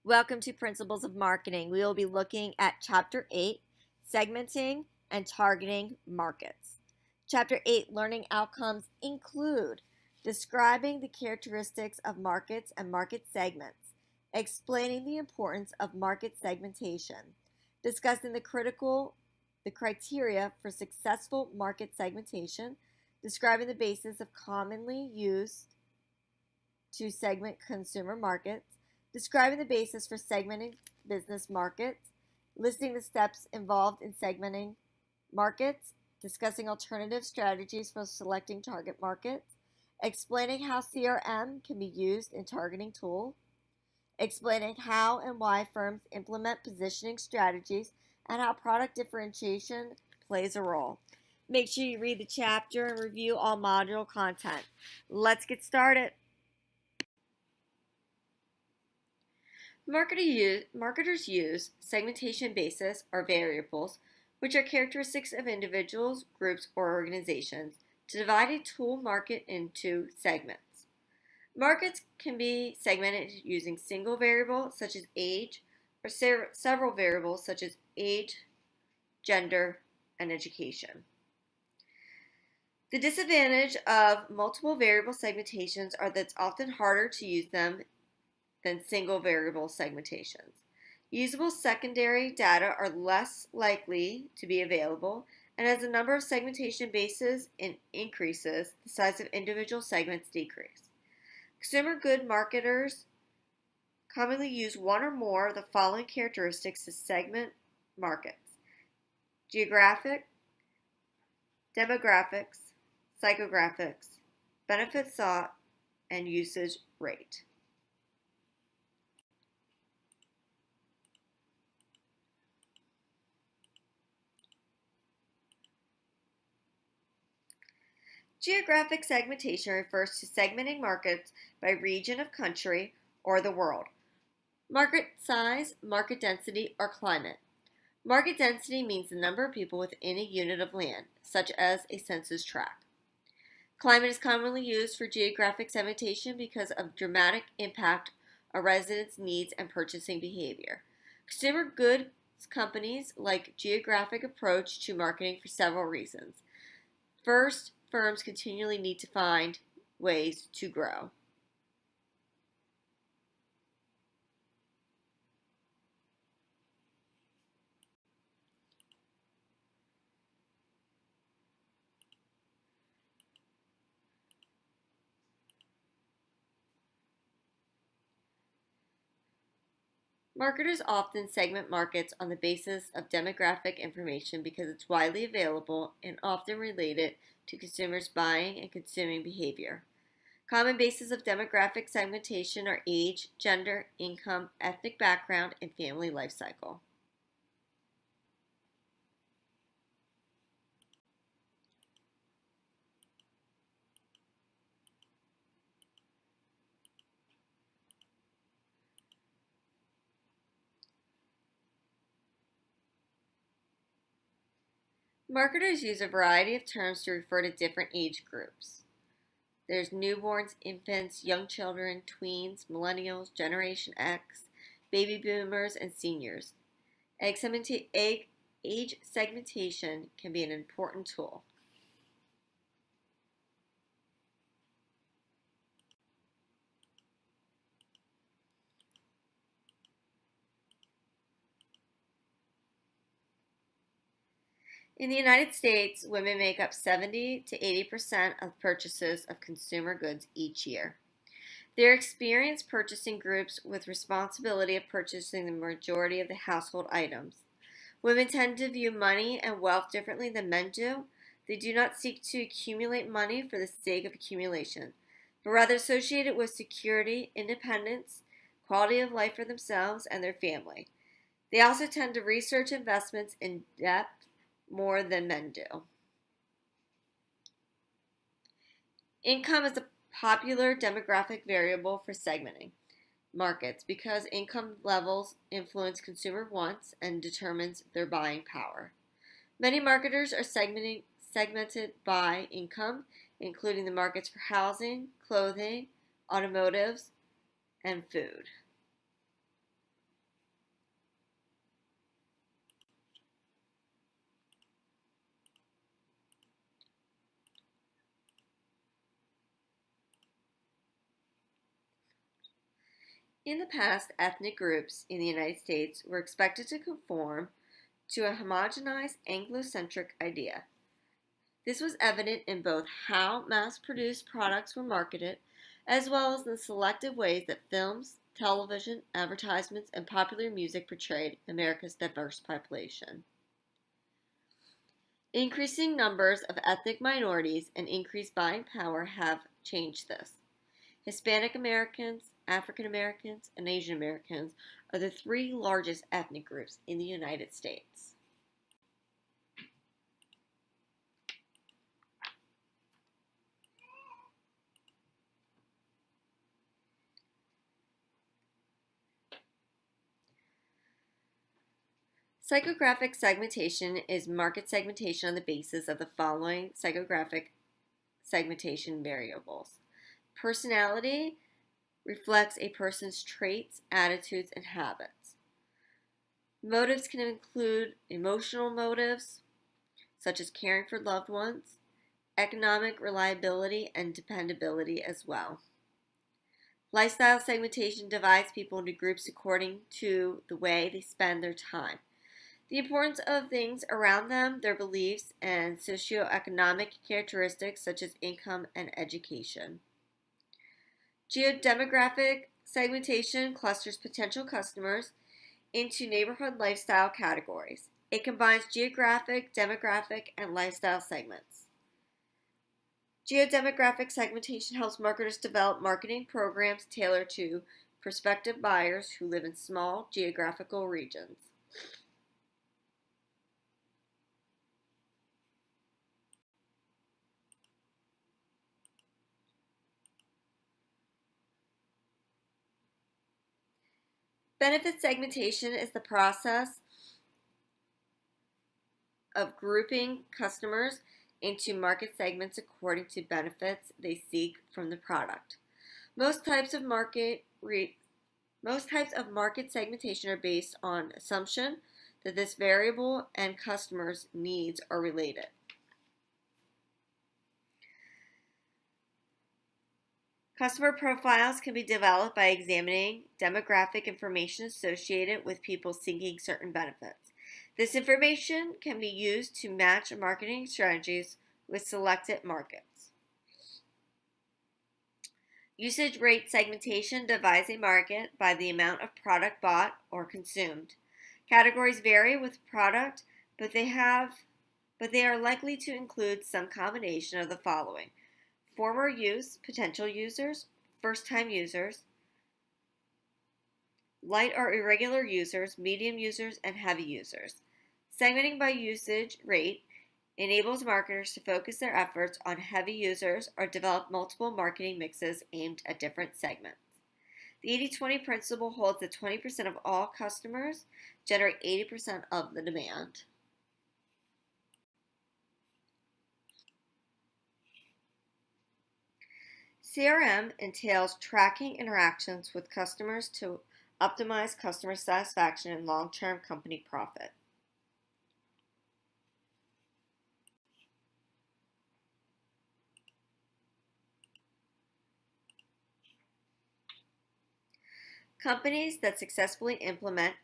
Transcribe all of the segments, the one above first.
Welcome to Principles of Marketing. We will be looking at Chapter 8, Segmenting and Targeting Markets. Chapter 8, Learning Outcomes include describing the characteristics of markets and market segments, explaining the importance of market segmentation, discussing the criteria for successful market segmentation, describing the basis of commonly used to segment consumer markets, describing the basis for segmenting business markets, listing the steps involved in segmenting markets, discussing alternative strategies for selecting target markets, explaining how CRM can be used in targeting tool, explaining how and why firms implement positioning strategies, and how product differentiation plays a role. Make sure you read the chapter and review all module content. Let's get started. Marketers use segmentation basis or variables, which are characteristics of individuals, groups, or organizations, to divide a tool market into segments. Markets can be segmented using single variable such as age or several variables such as age, gender, and education. The disadvantage of multiple variable segmentations are that it's often harder to use them than single variable segmentations. Usable secondary data are less likely to be available, and as the number of segmentation bases increases, the size of individual segments decrease. Consumer good marketers commonly use one or more of the following characteristics to segment markets: geographic, demographics, psychographics, benefits sought, and usage rate. Geographic segmentation refers to segmenting markets by region of country or the world. Market size, market density, or climate. Market density means the number of people within a unit of land, such as a census tract. Climate is commonly used for geographic segmentation because of dramatic impact on residents' needs and purchasing behavior. Consumer goods companies like geographic approach to marketing for several reasons. First, firms continually need to find ways to grow. Marketers often segment markets on the basis of demographic information because it's widely available and often related to consumers' buying and consuming behavior. Common bases of demographic segmentation are age, gender, income, ethnic background, and family life cycle. Marketers use a variety of terms to refer to different age groups. There's newborns, infants, young children, tweens, millennials, Generation X, baby boomers, and seniors. Age segmentation can be an important tool. In the United States, women make up 70 to 80% of purchases of consumer goods each year. They're experienced purchasing groups with responsibility of purchasing the majority of the household items. Women tend to view money and wealth differently than men do. They do not seek to accumulate money for the sake of accumulation, but rather associate it with security, independence, quality of life for themselves and their family. They also tend to research investments in depth more than men do. Income is a popular demographic variable for segmenting markets because income levels influence consumer wants and determines their buying power. Many marketers are segmented by income, including the markets for housing, clothing, automotives, and food. In the past, ethnic groups in the United States were expected to conform to a homogenized Anglo-centric idea. This was evident in both how mass-produced products were marketed, as well as the selective ways that films, television, advertisements, and popular music portrayed America's diverse population. Increasing numbers of ethnic minorities and increased buying power have changed this. Hispanic Americans, African Americans, and Asian Americans are the three largest ethnic groups in the United States. Psychographic segmentation is market segmentation on the basis of the following psychographic segmentation variables. Personality reflects a person's traits, attitudes, and habits. Motives can include emotional motives, such as caring for loved ones, economic reliability, and dependability as well. Lifestyle segmentation divides people into groups according to the way they spend their time, the importance of things around them, their beliefs, and socioeconomic characteristics such as income and education. Geodemographic segmentation clusters potential customers into neighborhood lifestyle categories. It combines geographic, demographic, and lifestyle segments. Geodemographic segmentation helps marketers develop marketing programs tailored to prospective buyers who live in small geographical regions. Benefit segmentation is the process of grouping customers into market segments according to benefits they seek from the product. Most types of market segmentation are based on assumption that this variable and customers' needs are related. Customer profiles can be developed by examining demographic information associated with people seeking certain benefits. This information can be used to match marketing strategies with selected markets. Usage rate segmentation divides a market by the amount of product bought or consumed. Categories vary with product, but they are likely to include some combination of the following: former use, potential users, first-time users, light or irregular users, medium users, and heavy users. Segmenting by usage rate enables marketers to focus their efforts on heavy users or develop multiple marketing mixes aimed at different segments. The 80-20 principle holds that 20% of all customers generate 80% of the demand. CRM entails tracking interactions with customers to optimize customer satisfaction and long-term company profit. Companies that successfully implement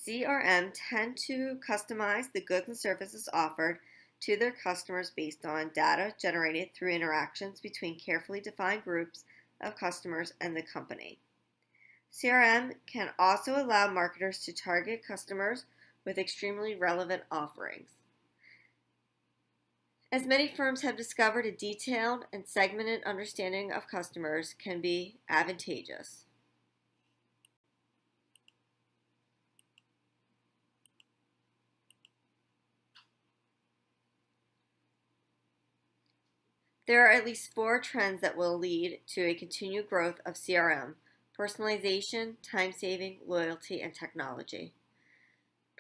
CRM tend to customize the goods and services offered to their customers based on data generated through interactions between carefully defined groups of customers and the company. CRM can also allow marketers to target customers with extremely relevant offerings. As many firms have discovered, a detailed and segmented understanding of customers can be advantageous. There are at least 4 trends that will lead to a continued growth of CRM: personalization, time saving, loyalty, and technology.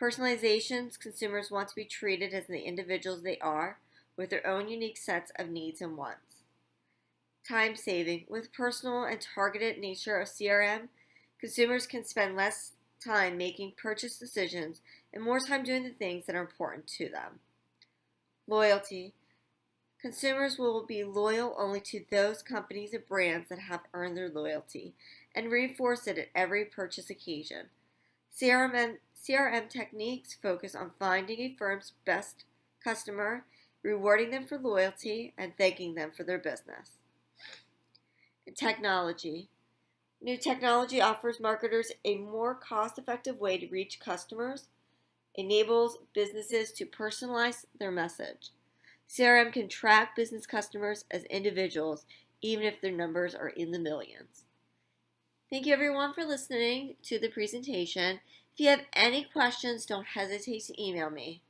Personalizations: consumers want to be treated as the individuals they are, with their own unique sets of needs and wants. Time saving: with personal and targeted nature of CRM, consumers can spend less time making purchase decisions and more time doing the things that are important to them. Loyalty: Consumers will be loyal only to those companies and brands that have earned their loyalty and reinforce it at every purchase occasion. CRM techniques focus on finding a firm's best customer, rewarding them for loyalty, and thanking them for their business. Technology. New technology offers marketers a more cost-effective way to reach customers, enables businesses to personalize their message. CRM can track business customers as individuals, even if their numbers are in the millions. Thank you everyone for listening to the presentation. If you have any questions, don't hesitate to email me.